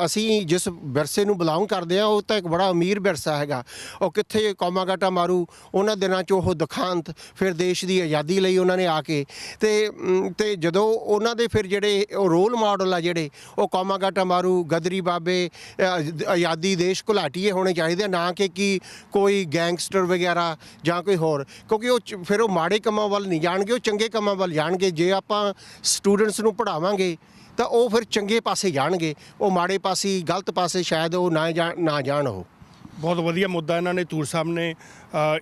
ਅਸੀਂ ਜਿਸ ਵਿਰਸੇ ਨੂੰ ਬਿਲੋਂਗ ਕਰਦੇ ਆ ਉਹ ਤਾਂ ਇੱਕ ਬੜਾ ਅਮੀਰ ਵਿਰਸਾ ਹੈਗਾ। ਉਹ ਕਿੱਥੇ ਕਾਮਾਗਾਟਾ ਮਾਰੂ ਉਹਨਾਂ ਦਿਨਾਂ 'ਚ ਉਹ ਦੁਖਾਂਤ, ਫਿਰ ਦੇਸ਼ ਦੀ ਆਜ਼ਾਦੀ ਲਈ ਉਹਨਾਂ ਨੇ ਆ ਕੇ ਤੇ ਜਦੋਂ ਉਹਨਾਂ ਦੇ ਫਿਰ ਜਿਹੜੇ ਉਹ ਰੋਲ ਮਾਡਲ ਆ ਜਿਹੜੇ ਉਹ ਕਾਮਾਗਾਟਾ ਮਾਰੂ, ਗਦਰੀ ਬਾਬੇ, ਆਜ਼ਾਦੀ ਦੇਸ਼ ਘੁਲਾਟੀਏ ਹੋਣੇ ਚਾਹੀਦੇ, ਨਾ ਕਿ ਕੋਈ ਗੈਂਗਸਟਰ ਵਗੈਰਾ ਜਾਂ ਕੋਈ ਹੋਰ, ਕਿਉਂਕਿ ਫਿਰ ਉਹ ਮਾੜੇ ਕੰਮਾਂ ਵੱਲ ਨਹੀਂ ਜਾਣਗੇ, ਉਹ ਚੰਗੇ ਕੰਮਾਂ ਵੱਲ ਜਾਣਗੇ। ਜੇ ਆਪਾਂ ਸਟੂਡੈਂਟਸ ਨੂੰ ਪੜ੍ਹਾਵਾਂਗੇ ਤਾਂ ਉਹ ਫਿਰ ਚੰਗੇ ਪਾਸੇ ਜਾਣਗੇ, ਉਹ ਮਾੜੇ ਪਾਸੇ, ਗਲਤ ਪਾਸੇ ਸ਼ਾਇਦ ਉਹ ਨਾ ਜਾਣ। ਉਹ ਬਹੁਤ ਵਧੀਆ ਮੁੱਦਾ ਇਹਨਾਂ ਨੇ ਤੂਰ ਸਾਹਿਬ ਨੇ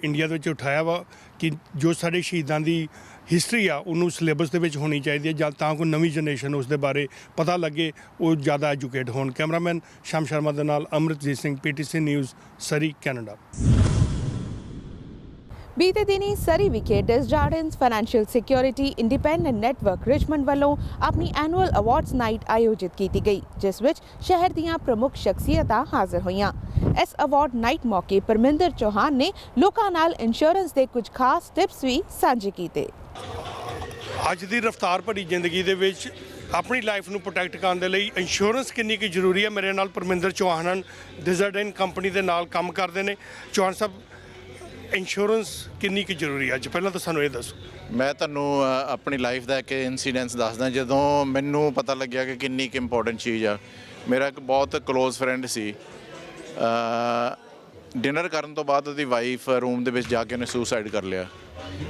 ਇੰਡੀਆ ਦੇ ਵਿੱਚ ਉਠਾਇਆ ਵਾ ਕਿ ਜੋ ਸਾਡੇ ਸ਼ਹੀਦਾਂ ਦੀ ਹਿਸਟਰੀ ਆ ਉਹਨੂੰ ਸਿਲੇਬਸ ਦੇ ਵਿੱਚ ਹੋਣੀ ਚਾਹੀਦੀ ਹੈ, ਜਾਂ ਤਾਂ ਕੋਈ ਨਵੀਂ ਜਨਰੇਸ਼ਨ ਉਸ ਦੇ ਬਾਰੇ ਪਤਾ ਲੱਗੇ, ਉਹ ਜ਼ਿਆਦਾ ਐਜੂਕੇਟ ਹੋਣ। ਕੈਮਰਾਮੈਨ ਸ਼ਾਮ ਸ਼ਰਮਾ ਦੇ ਨਾਲ Amritjeet Singh, PTC news, Surrey, Canada. ਬੀਤੇ ਦਿਨੀ ਸਰੀ ਵਿਖੇ Desjardins financial security independent network Richmond ਵੱਲੋਂ ਆਪਣੀ ਐਨੂਅਲ ਅਵਾਰਡਸ ਨਾਈਟ ਆਯੋਜਿਤ ਕੀਤੀ ਗਈ, ਜਿਸ ਵਿੱਚ ਸ਼ਹਿਰ ਦੀਆਂ ਪ੍ਰਮੁੱਖ ਸ਼ਖਸੀਅਤਾਂ ਹਾਜ਼ਰ ਹੋਈਆਂ। ਇਸ ਅਵਾਰਡ ਨਾਈਟ ਮੌਕੇ ਪਰਮਿੰਦਰ ਚੌਹਾਨ ਨੇ ਲੋਕਾਂ ਨਾਲ ਇੰਸ਼ੋਰੈਂਸ ਦੇ ਕੁਝ ਖਾਸ ਟਿਪਸ ਵੀ ਸਾਂਝੇ ਕੀਤੇ। ਅੱਜ ਦੀ ਰਫ਼ਤਾਰ ਭਰੀ ਜ਼ਿੰਦਗੀ ਦੇ ਵਿੱਚ ਆਪਣੀ ਲਾਈਫ ਨੂੰ ਪ੍ਰੋਟੈਕਟ ਕਰਨ ਦੇ ਲਈ ਇੰਸ਼ੋਰੈਂਸ ਕਿੰਨੀ ਕੁ ਜ਼ਰੂਰੀ ਹੈ। ਮੇਰੇ ਨਾਲ ਪਰਮਿੰਦਰ ਚੌਹਾਨ ਹਨ, ਡੈਸਜਰਡਨ ਕੰਪਨੀ ਦੇ ਨਾਲ ਕੰਮ ਕਰਦੇ ਨੇ। ਚੌਹਾਨ ਸਾਹਿਬ, ਇੰਸ਼ੋਰੈਂਸ ਕਿੰਨੀ ਕੁ ਜ਼ਰੂਰੀ ਹੈ ਅੱਜ, ਪਹਿਲਾਂ ਤਾਂ ਸਾਨੂੰ ਇਹ ਦੱਸੋ। ਮੈਂ ਤੁਹਾਨੂੰ ਆਪਣੀ ਲਾਈਫ ਦਾ ਇੱਕ ਇਨਸੀਡੈਂਸ ਦੱਸਦਾ। ਜਦੋਂ ਮੈਨੂੰ ਪਤਾ ਲੱਗਿਆ ਕਿ ਕਿੰਨੀ ਕੁ ਇੰਪੋਰਟੈਂਟ ਚੀਜ਼ ਆ, ਮੇਰਾ ਇੱਕ ਬਹੁਤ ਕਲੋਜ਼ ਫਰੈਂਡ ਸੀ, ਡਿਨਰ ਕਰਨ ਤੋਂ ਬਾਅਦ ਉਹਦੀ ਵਾਈਫ ਰੂਮ ਦੇ ਵਿੱਚ ਜਾ ਕੇ ਉਹਨੇ ਸੁਸਾਈਡ ਕਰ ਲਿਆ।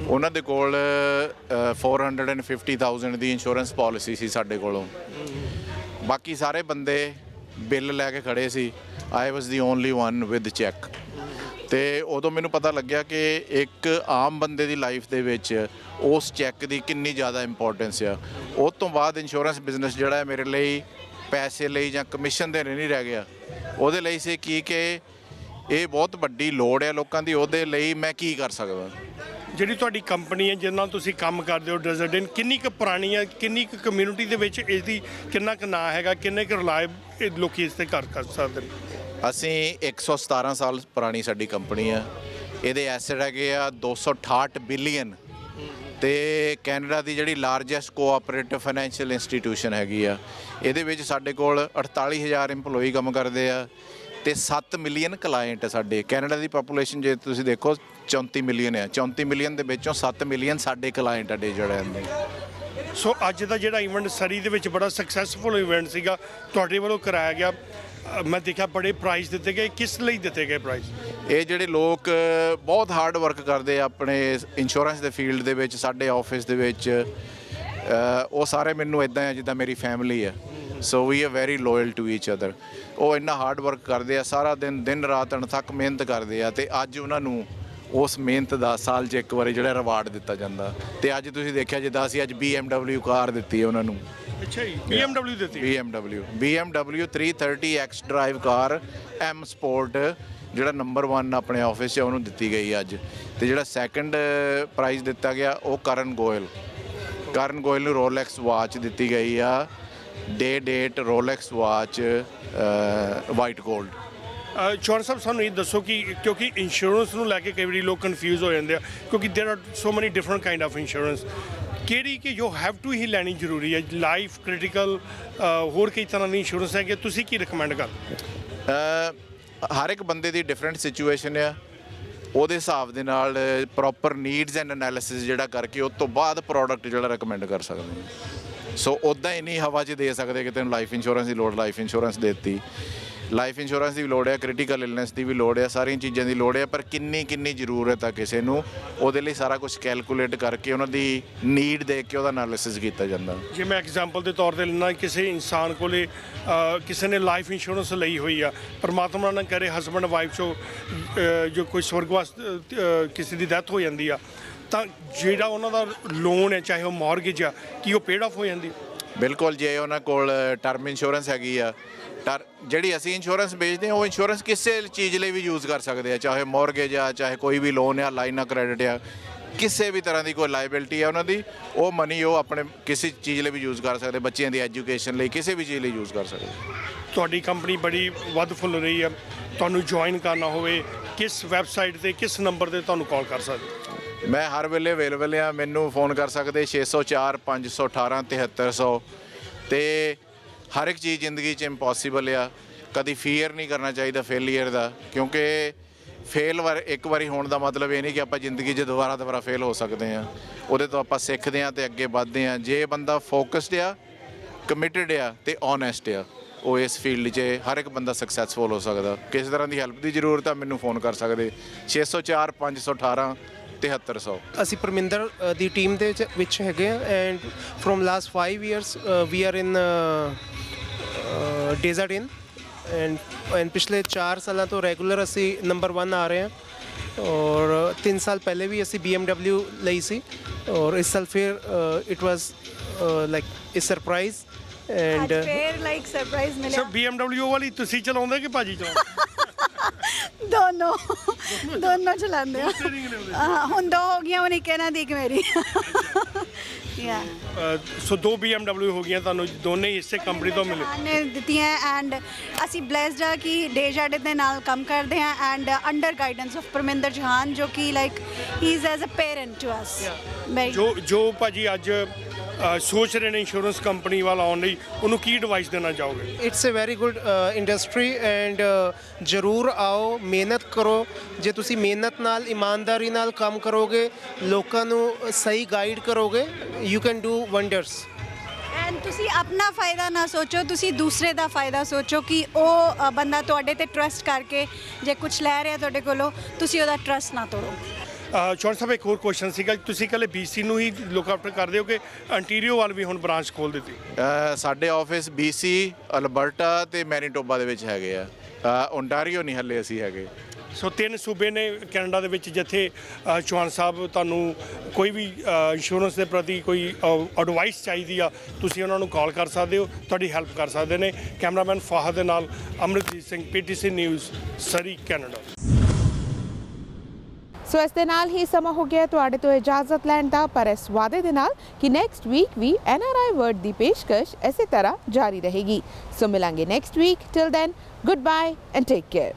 ਉਹਨਾਂ ਦੇ ਕੋਲ 450,000 ਦੀ ਇੰਸ਼ੋਰੈਂਸ ਪਾਲਿਸੀ ਸੀ ਸਾਡੇ ਕੋਲੋਂ, ਬਾਕੀ ਸਾਰੇ ਬੰਦੇ ਬਿੱਲ ਲੈ ਕੇ ਖੜੇ ਸੀ। ਆਈ ਵਾਸ ਦੀ ਓਨਲੀ ਵਨ ਵਿਦ ਚੈੱਕ। ਤੇ ਉਦੋਂ ਮੈਨੂੰ ਪਤਾ ਲੱਗਿਆ ਕਿ ਇੱਕ ਆਮ ਬੰਦੇ ਦੀ ਲਾਈਫ ਦੇ ਵਿੱਚ ਉਸ ਚੈੱਕ ਦੀ ਕਿੰਨੀ ਜ਼ਿਆਦਾ ਇੰਪੋਰਟੈਂਸ ਆ। ਉਸ ਤੋਂ ਬਾਅਦ ਇੰਸ਼ੋਰੈਂਸ ਬਿਜ਼ਨਸ ਜਿਹੜਾ ਹੈ ਮੇਰੇ ਲਈ ਪੈਸੇ ਲਈ ਜਾਂ ਕਮਿਸ਼ਨ ਦੇ ਨਹੀਂ ਰਹਿ ਗਿਆ, ਉਹਦੇ ਲਈ ਸੀ ਕਿ ਇਹ ਬਹੁਤ ਵੱਡੀ ਲੋੜ ਹੈ ਲੋਕਾਂ ਦੀ, ਉਹਦੇ ਲਈ ਮੈਂ ਕੀ ਕਰ ਸਕਦਾ। ਜਿਹੜੀ ਤੁਹਾਡੀ ਕੰਪਨੀ ਹੈ ਜਿਹਦੇ ਨਾਲ ਤੁਸੀਂ ਕੰਮ ਕਰਦੇ ਹੋ ਡੈਸਜਰਡਨ, ਕਿੰਨੀ ਕੁ ਪੁਰਾਣੀ ਹੈ, ਕਿੰਨੀ ਕੁ ਕਮਿਊਨਿਟੀ ਦੇ ਵਿੱਚ ਇਸ ਦੀ ਕਿੰਨਾ ਕੁ ਨਾਂ ਹੈਗਾ, ਕਿੰਨੇ ਕੁ ਰਿਲਾਇਬ ਲੋਕ ਇਸ 'ਤੇ ਕਰ ਸਕਦੇ ਨੇ? ਅਸੀਂ 117 ਸਾਲ ਪੁਰਾਣੀ ਸਾਡੀ ਕੰਪਨੀ ਆ। ਇਹਦੇ ਐਸੈਟ ਹੈਗੇ ਆ 268 ਬਿਲੀਅਨ ਤੇ ਕੈਨੇਡਾ ਦੀ ਜਿਹੜੀ ਲਾਰਜੈਸਟ ਕੋਆਪਰੇਟਿਵ ਫਾਈਨੈਂਸ਼ੀਅਲ ਇੰਸਟੀਟਿਊਸ਼ਨ ਹੈਗੀ ਆ। ਇਹਦੇ ਵਿੱਚ ਸਾਡੇ ਕੋਲ 48,000 EMPLOYE ਕੰਮ ਕਰਦੇ ਆ ਤੇ 7 ਮਿਲੀਅਨ ਕਲਾਇੰਟ ਆ ਸਾਡੇ। ਕੈਨੇਡਾ ਦੀ ਪਾਪੂਲੇਸ਼ਨ ਜੇ ਤੁਸੀਂ ਦੇਖੋ 34 ਮਿਲੀਅਨ ਆ। 34 ਮਿਲੀਅਨ ਦੇ ਵਿੱਚੋਂ 7 ਮਿਲੀਅਨ ਸਾਡੇ ਕਲਾਇੰਟ ਆ ਡੈਸਜਰਡਨ ਦੇ। ਸੋ ਅੱਜ ਦਾ ਜਿਹੜਾ ਇਵੈਂਟ ਸਰੀ ਦੇ ਵਿੱਚ ਬੜਾ ਸਕਸੈਸਫੁਲ ਇਵੈਂਟ ਸੀਗਾ, ਤੁਹਾਡੇ ਵੱਲੋਂ ਕਰਾਇਆ ਗਿਆ। ਮੈਂ ਦੇਖਿਆ ਬੜੇ ਪ੍ਰਾਈਜ਼ ਦਿੱਤੇ ਗਏ। ਕਿਸ ਲਈ ਦਿੱਤੇ ਗਏ ਪ੍ਰਾਈਜ਼? ਇਹ ਜਿਹੜੇ ਲੋਕ ਬਹੁਤ ਹਾਰਡ ਵਰਕ ਕਰਦੇ ਆ ਆਪਣੇ ਇੰਸ਼ੋਰੈਂਸ ਦੇ ਫੀਲਡ ਦੇ ਵਿੱਚ, ਸਾਡੇ ਆਫਿਸ ਦੇ ਵਿੱਚ, ਉਹ ਸਾਰੇ ਮੈਨੂੰ ਇੱਦਾਂ ਆ ਜਿੱਦਾਂ ਮੇਰੀ ਫੈਮਿਲੀ ਆ। So we are very loyal to each other. ਉਹ ਇੰਨਾ ਹਾਰਡ ਵਰਕ ਕਰਦੇ ਆ, ਸਾਰਾ ਦਿਨ ਰਾਤ ਅਣਥੱਕ ਮਿਹਨਤ ਕਰਦੇ ਆ ਤੇ ਅੱਜ ਉਹਨਾਂ ਨੂੰ ਉਸ ਮਿਹਨਤ ਦਾ ਸਾਲ 'ਚ ਇੱਕ ਵਾਰੀ ਜਿਹੜਾ ਰਿਵਾਰਡ ਦਿੱਤਾ ਜਾਂਦਾ। ਤੇ ਅੱਜ ਤੁਸੀਂ ਦੇਖਿਆ ਜਿੱਦਾਂ ਅਸੀਂ ਅੱਜ BMW ਕਾਰ ਦਿੱਤੀ ਹੈ ਉਹਨਾਂ ਨੂੰ। ਅੱਛਾ ਜੀ, BMW ਦਿੱਤੀ? BMW 330X ਡਰਾਈਵ ਕਾਰ M ਸਪੋਰਟ ਜਿਹੜਾ ਨੰਬਰ 1 ਆਪਣੇ ਆਫਿਸ 'ਚ ਉਹਨੂੰ ਦਿੱਤੀ ਗਈ ਅੱਜ। ਤੇ ਜਿਹੜਾ ਸੈਕੰਡ ਪ੍ਰਾਈਜ਼ ਦਿੱਤਾ ਗਿਆ ਉਹ ਕਰਨ ਗੋਇਲ ਨੂੰ ਰੋਲੈਕਸ ਵਾਚ ਦਿੱਤੀ ਗਈ ਆ, date Rolex watch white gold. Chauhan ਸਾਹਿਬ, ਸਾਨੂੰ ਇਹ ਦੱਸੋ ਕਿ ਕਿਉਂਕਿ ਇੰਸ਼ੋਰੈਂਸ ਨੂੰ ਲੈ ਕੇ ਕਈ ਵਾਰੀ ਲੋਕ ਕਨਫਿਊਜ਼ ਹੋ ਜਾਂਦੇ ਆ, ਕਿਉਂਕਿ ਦੇਰ ਆਰ ਸੋ ਮੈਨੀ ਡਿਫਰੈਂਟ ਕਾਈਂਡ ਆਫ ਇੰਸ਼ੋਰੈਂਸ, ਕਿਹੜੀ ਕਿ ਜੋ ਹੈਵ ਟੂ ਹੀ ਲੈਣੀ ਜ਼ਰੂਰੀ ਹੈ? ਲਾਈਫ, ਕ੍ਰਿਟੀਕਲ, ਹੋਰ ਕਈ ਤਰ੍ਹਾਂ ਦੀ ਇੰਸ਼ੋਰੈਂਸ ਹੈਗੇ, ਤੁਸੀਂ ਕੀ ਰਿਕਮੈਂਡ ਕਰਦੇ? ਹਰ ਇੱਕ ਬੰਦੇ ਦੀ ਡਿਫਰੈਂਟ ਸਿਚੁਏਸ਼ਨ ਆ, ਉਹਦੇ ਹਿਸਾਬ ਦੇ ਨਾਲ ਪ੍ਰੋਪਰ ਨੀਡਸ ਐਂਡ ਐਨਾਲਿਸਿਸ ਜਿਹੜਾ ਕਰਕੇ ਉਸ ਤੋਂ ਬਾਅਦ ਪ੍ਰੋਡਕਟ ਜਿਹੜਾ ਰਿਕਮੈਂਡ ਕਰ ਸਕਦੇ ਹਾਂ। ਸੋ ਉੱਦਾਂ ਹੀ ਨਹੀਂ ਹਵਾ 'ਚ ਦੇ ਸਕਦੇ ਕਿ ਤੈਨੂੰ ਲਾਈਫ ਇੰਸ਼ੋਰੈਂਸ ਦੀ ਲੋੜ, ਲਾਈਫ ਇੰਸ਼ੋਰੈਂਸ ਦੇ ਦਿੱਤੀ। ਲਾਈਫ ਇੰਸ਼ੋਰੈਂਸ ਦੀ ਵੀ ਲੋੜ ਹੈ, ਕ੍ਰਿਟੀਕਲ ਇਲਨੈਸ ਦੀ ਵੀ ਲੋੜ ਹੈ, ਸਾਰੀਆਂ ਚੀਜ਼ਾਂ ਦੀ ਲੋੜ ਹੈ, ਪਰ ਕਿੰਨੀ ਜ਼ਰੂਰਤ ਆ ਕਿਸੇ ਨੂੰ, ਉਹਦੇ ਲਈ ਸਾਰਾ ਕੁਝ ਕੈਲਕੂਲੇਟ ਕਰਕੇ ਉਹਨਾਂ ਦੀ ਨੀਡ ਦੇਖ ਕੇ ਉਹਦਾ ਐਨਾਲਿਸਿਸ ਕੀਤਾ ਜਾਂਦਾ। ਜੇ ਮੈਂ ਐਗਜ਼ਾਮਪਲ ਦੇ ਤੌਰ 'ਤੇ ਲੈਣਾ, ਕਿਸੇ ਇਨਸਾਨ ਕੋਲੇ ਕਿਸੇ ਨੇ ਲਾਈਫ ਇੰਸ਼ੋਰੈਂਸ ਲਈ ਹੋਈ ਆ, ਪਰਮਾਤਮਾ ਨਾ ਕਰੇ ਹਸਬੈਂਡ ਵਾਈਫ 'ਚੋਂ ਜੋ ਕੋਈ ਸਵਰਗਵਾਸ ਕਿਸੇ ਦੀ ਡੈਥ ਹੋ ਜਾਂਦੀ ਆ, ਤਾਂ ਜਿਹੜਾ ਉਹਨਾਂ ਦਾ ਲੋਨ ਹੈ ਚਾਹੇ ਉਹ ਮੌਰਗੇਜ ਆ ਕੀ ਉਹ ਪੇਡ ਆਫ ਹੋ ਜਾਂਦੀ? ਬਿਲਕੁਲ, ਜੇ ਉਹਨਾਂ ਕੋਲ ਟਰਮ ਇੰਸ਼ੋਰੈਂਸ ਹੈਗੀ ਆ, ਜਿਹੜੀ ਅਸੀਂ ਇੰਸ਼ੋਰੈਂਸ ਵੇਚਦੇ ਹਾਂ ਉਹ ਇੰਸ਼ੋਰੈਂਸ ਕਿਸੇ ਚੀਜ਼ ਲਈ ਵੀ ਯੂਜ਼ ਕਰ ਸਕਦੇ ਆ, ਚਾਹੇ ਮੌਰਗੇਜ ਆ, ਚਾਹੇ ਕੋਈ ਵੀ ਲੋਨ ਆ, ਲਾਈਨ ਆਫ ਕ੍ਰੈਡਿਟ ਆ, ਕਿਸੇ ਵੀ ਤਰ੍ਹਾਂ ਦੀ ਕੋਈ ਲਾਇਬਿਲਿਟੀ ਆ ਉਹਨਾਂ ਦੀ, ਉਹ ਮਨੀ ਉਹ ਆਪਣੇ ਕਿਸੇ ਚੀਜ਼ ਲਈ ਵੀ ਯੂਜ਼ ਕਰ ਸਕਦੇ, ਬੱਚਿਆਂ ਦੀ ਐਜੂਕੇਸ਼ਨ ਲਈ, ਕਿਸੇ ਵੀ ਚੀਜ਼ ਲਈ ਯੂਜ਼ ਕਰ ਸਕਦੇ। ਤੁਹਾਡੀ ਕੰਪਨੀ ਬੜੀ ਵੱਧ ਫੁੱਲ ਰਹੀ ਆ, ਤੁਹਾਨੂੰ ਜੁਆਇਨ ਕਰਨਾ ਹੋਵੇ ਕਿਸ ਵੈਬਸਾਈਟ ਤੇ ਕਿਸ ਨੰਬਰ ਤੇ ਤੁਹਾਨੂੰ ਕਾਲ ਕਰ ਸਕਦੇ? ਮੈਂ ਹਰ ਵੇਲੇ ਅਵੇਲੇਬਲ ਆ, ਮੈਨੂੰ ਫੋਨ ਕਰ ਸਕਦੇ 604 518 7300। ਤੇ ਹਰ ਇੱਕ ਚੀਜ਼ ਜ਼ਿੰਦਗੀ 'ਚ ਇੰਪੋਸੀਬਲ ਆ, ਕਦੀ ਫੀਅਰ ਨਹੀਂ ਕਰਨਾ ਚਾਹੀਦਾ ਫੇਲੀਅਰ ਦਾ, ਕਿਉਂਕਿ ਇੱਕ ਵਾਰੀ ਹੋਣ ਦਾ ਮਤਲਬ ਇਹ ਨਹੀਂ ਕਿ ਆਪਾਂ ਜ਼ਿੰਦਗੀ 'ਚ ਦੁਬਾਰਾ ਫੇਲ ਹੋ ਸਕਦੇ ਹਾਂ। ਉਹਦੇ ਤੋਂ ਆਪਾਂ ਸਿੱਖਦੇ ਹਾਂ ਤੇ ਅੱਗੇ ਵੱਧਦੇ ਹਾਂ। ਜੇ ਬੰਦਾ ਫੋਕਸਡ ਆ, ਕਮਿਟਡ ਆ ਤੇ ਓਨੈਸਟ ਆ, ਉਹ ਇਸ ਫੀਲਡ 'ਚ ਹਰ ਇੱਕ ਬੰਦਾ ਸਕਸੈਸਫੁਲ ਹੋ ਸਕਦਾ। ਕਿਸੇ ਤਰ੍ਹਾਂ ਦੀ ਹੈਲਪ ਦੀ ਜ਼ਰੂਰਤ ਆ ਮੈਨੂੰ ਫੋਨ ਕਰ ਸਕਦੇ 604 518 7300। ਅਸੀਂ ਪਰਮਿੰਦਰ ਦੀ ਟੀਮ ਦੇ ਵਿੱਚ ਹੈਗੇ ਆ and from last 5 years we are in desert in and ਪਿਛਲੇ 4 ਸਾਲਾਂ ਤੋਂ ਰੈਗੂਲਰ ਅਸੀਂ ਨੰਬਰ 1 ਆ ਰਹੇ ਹਾਂ ਔਰ 3 ਸਾਲ ਪਹਿਲੇ ਵੀ ਅਸੀਂ BMW ਲਈ ਸੀ ਔਰ ਇਸ ਸਾਲ ਫਿਰ it was like a surprise and ਫੇਰ ਲਾਈਕ ਸਰਪ੍ਰਾਈਜ਼ ਮਿਲਿਆ। ਸਰ BMW ਵਾਲੀ ਤੁਸੀਂ ਚਲਾਉਂਦੇ ਕਿ ਭਾਜੀ ਚਲਾਉਂਦੇ? ਦੋਨੋਂ ਚਲਾਉਂਦੇ ਆ। ਹੁਣ 2 ਹੋ ਗਈਆਂ, ਹੁਣ ਇੱਕ ਇਹਨਾਂ ਦੀ, ਇੱਕ ਮੇਰੀ। ਯਾ ਸੋ 2 BMW ਹੋ ਗਈਆਂ ਤੁਹਾਨੂੰ, ਦੋਨੇ ਇਸੇ ਕੰਪਨੀ ਤੋਂ ਮਿਲੇ? ਨੇ ਦਿੱਤੀਆਂ ਐਂਡ ਅਸੀਂ ਬਲੈਸਡ ਆ ਕਿ ਡੇਜ਼ਰਟ ਦੇ ਨਾਲ ਕੰਮ ਕਰਦੇ ਹਾਂ and under guidance of Parminder Jahan ਜੋ ਕਿ like he is as a parent to us. ਜੋ ਭਾਜੀ ਅੱਜ ਸੋਚ ਰਹੇ ਨੇ ਇੰਸ਼ੋਰੈਂਸ ਕੰਪਨੀ ਵਾਲਾ ਆਉਣ ਲਈ, ਉਹਨੂੰ ਕੀ ਐਡਵਾਈਸ ਦੇਣਾ ਚਾਹੋਗੇ? It's a very good industry and ਜ਼ਰੂਰ ਆਓ, ਮਿਹਨਤ ਕਰੋ। ਜੇ ਤੁਸੀਂ ਮਿਹਨਤ ਨਾਲ, ਇਮਾਨਦਾਰੀ ਨਾਲ ਕੰਮ ਕਰੋਗੇ, ਲੋਕਾਂ ਨੂੰ ਸਹੀ ਗਾਈਡ ਕਰੋਗੇ, you can do wonders. And ਤੁਸੀਂ ਆਪਣਾ ਫਾਇਦਾ ਨਾ ਸੋਚੋ, ਤੁਸੀਂ ਦੂਸਰੇ ਦਾ ਫਾਇਦਾ ਸੋਚੋ ਕਿ ਉਹ ਬੰਦਾ ਤੁਹਾਡੇ ਤੇ ਟਰਸਟ ਕਰਕੇ ਜੇ ਕੁਝ ਲੈ ਰਿਹਾ ਤੁਹਾਡੇ ਕੋਲੋਂ, ਤੁਸੀਂ ਉਹਦਾ ਟਰਸਟ ਨਾ ਤੋੜੋ। ਚੌਹਾਨ ਸਾਹਿਬ ਇੱਕ ਹੋਰ ਕੁਐਸਚਨ ਸੀਗਾ, ਤੁਸੀਂ ਇਕੱਲੇ BC ਨੂੰ ਹੀ ਲੁੱਕ ਆਫਟਰ ਕਰਦੇ ਹੋ ਕਿ ਅੰਟੀਰੀਓ ਵੱਲ ਵੀ ਹੁਣ ਬ੍ਰਾਂਚ ਖੋਲ ਦਿੱਤੀ? ਸਾਡੇ ਆਫਿਸ BC, ਅਲਬਰਟਾ ਤੇ ਮੈਨੀਟੋਬਾ ਦੇ ਵਿੱਚ ਹੈਗੇ ਆ, ਓਨਟਾਰੀਓ ਨਹੀਂ ਹੱਲੇ ਅਸੀਂ ਹੈਗੇ। ਸੋ 3 ਸੂਬੇ ਨੇ ਕੈਨੇਡਾ ਦੇ ਵਿੱਚ ਜਿੱਥੇ ਚੌਹਾਨ ਸਾਹਿਬ ਤੁਹਾਨੂੰ ਕੋਈ ਵੀ ਇੰਸ਼ੋਰੈਂਸ ਦੇ ਪ੍ਰਤੀ ਕੋਈ ਐਡਵਾਈਸ ਚਾਹੀਦੀ ਆ, ਤੁਸੀਂ ਉਹਨਾਂ ਨੂੰ ਕਾਲ ਕਰ ਸਕਦੇ ਹੋ, ਤੁਹਾਡੀ ਹੈਲਪ ਕਰ ਸਕਦੇ ਨੇ। ਕੈਮਰਾਮੈਨ ਫਾਹਦ ਦੇ ਨਾਲ Amritjeet Singh, PTC news, Surrey, Canada. ਸੋ ਇਸ ਦੇ ਨਾਲ ਹੀ ਸਮਾਂ ਹੋ ਗਿਆ ਤੁਹਾਡੇ ਤੋਂ ਇਜਾਜ਼ਤ ਲੈਣ ਦਾ, ਪਰ ਇਸ ਵਾਅਦੇ ਦੇ ਨਾਲ ਕਿ ਨੈਕਸਟ ਵੀਕ ਵੀ NRI ਵਰਡ ਦੀ ਪੇਸ਼ਕਸ਼ ਇਸੇ ਤਰ੍ਹਾਂ ਜਾਰੀ ਰਹੇਗੀ। ਸੋ ਮਿਲਾਂਗੇ next week. Till then, goodbye and take care.